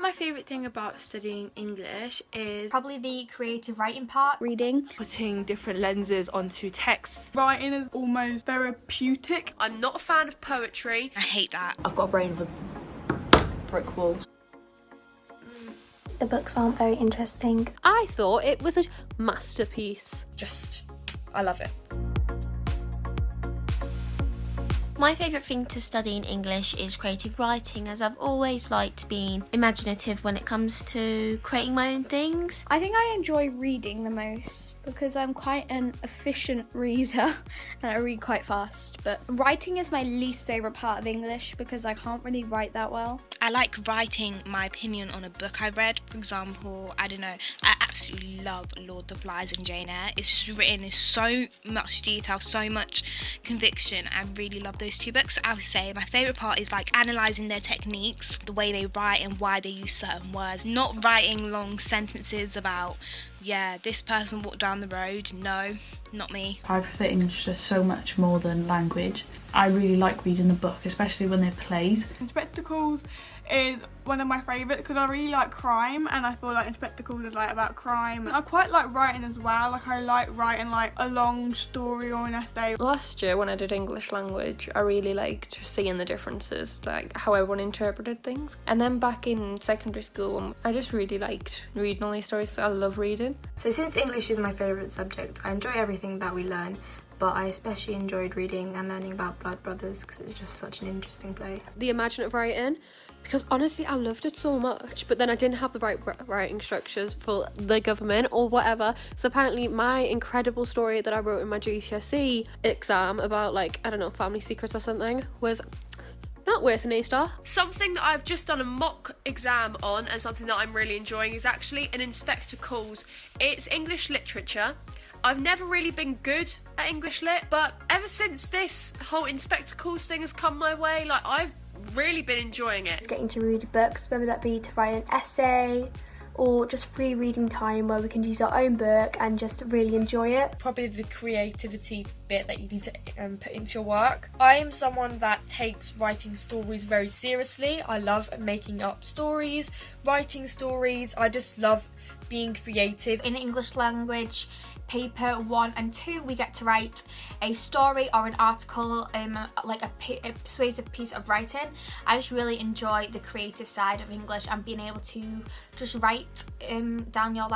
my favourite thing about studying English is probably the creative writing part. Reading. Putting different lenses onto texts. Writing is almost therapeutic. I'm not a fan of poetry. I hate that. I've got a brain of a brick wall. The books aren't very interesting. I thought it was a masterpiece. I love it. My favourite thing to study in English is creative writing, as I've always liked being imaginative when it comes to creating my own things. I think I enjoy reading the most because I'm quite an efficient reader and I read quite fast. But writing is my least favourite part of English because I can't really write that well. I like writing my opinion on a book I read. For example, I don't know, I absolutely love Lord of the Flies and Jane Eyre. It's just written in so much detail, so much conviction. I really love those two books. I would say my favourite part is like analysing their techniques, the way they write and why they use certain words. Not writing long sentences about, yeah, this person walked down the road. No, not me. I prefer English just so much more than language. I really like reading a book, especially when they're plays. Spectacles is one of my favourites because I really like crime, and I feel like Spectacles is like about crime. I quite like writing as well. Like I like writing like a long story or an essay. Last year when I did English language, I really liked seeing the differences, like how everyone interpreted things. And then back in secondary school, I just really liked reading all these stories. I love reading. So since English is my favourite subject, I enjoy everything that we learn, but I especially enjoyed reading and learning about Blood Brothers because it's just such an interesting play. The imaginative writing, because honestly I loved it so much, but then I didn't have the right writing structures for the government or whatever. So apparently my incredible story that I wrote in my GCSE exam about, like, I don't know, family secrets or something, was not worth an A-star. Something that I've just done a mock exam on and something that I'm really enjoying is actually an Inspector Calls. It's English literature. I've never really been good at English lit, but ever since this whole Inspector Calls thing has come my way, like, I've really been enjoying it. Getting to read books, whether that be to write an essay or just free reading time where we can use our own book and just really enjoy it. Probably the creativity bit that you need to put into your work. I am someone that takes writing stories very seriously. I love making up stories, writing stories. I just love being creative. In English language, paper 1 and 2, we get to write a story or an article, like a persuasive piece of writing. I just really enjoy the creative side of English and being able to just write down your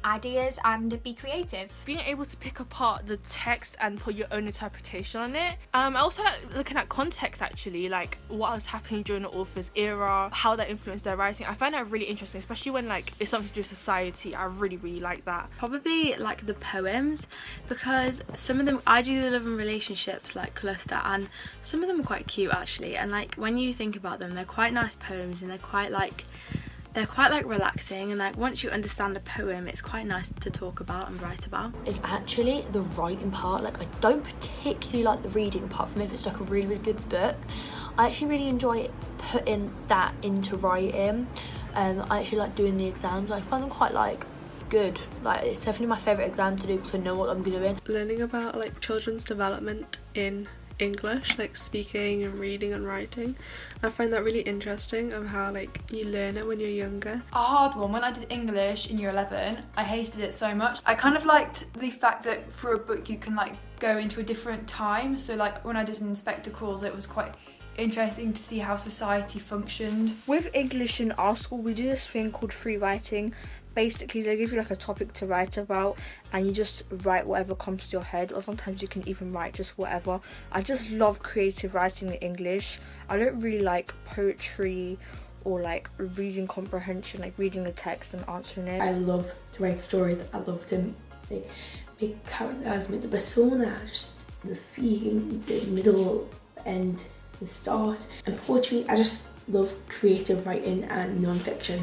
ideas and be creative. Being able to pick apart the text and put your own interpretation on it. I also like looking at context, actually, like what was happening during the author's era, how that influenced their writing. I find that really interesting, especially when like it's something to do with society. I really like that. probably like the poems, because some of them, I do the love and relationships like cluster, and some of them are quite cute actually, and like when you think about them, they're quite nice poems and they're quite relaxing, and like once you understand a poem, it's quite nice to talk about and write about. It's actually the writing part. Like, I don't particularly like the reading apart from if it's like a really good book. I actually really enjoy putting that into writing. I actually like doing the exams. I find them quite good. Like, it's definitely my favourite exam to do because I know what I'm doing. Learning about like children's development in English, like speaking and reading and writing. I find that really interesting of how like you learn it when you're younger. A hard one, when I did English in year 11, I hated it so much. I kind of liked the fact that through a book you can like go into a different time. So like when I did Inspector Calls, it was quite interesting to see how society functioned. With English in our school, we do this thing called free writing. Basically, they give you like a topic to write about and you just write whatever comes to your head, or sometimes you can even write just whatever. I just love creative writing in English. I don't really like poetry or like reading comprehension, like reading the text and answering it. I love to write stories. I love to make characters, make the persona, just the theme, the middle, end, the start. And poetry, I just love creative writing and non-fiction.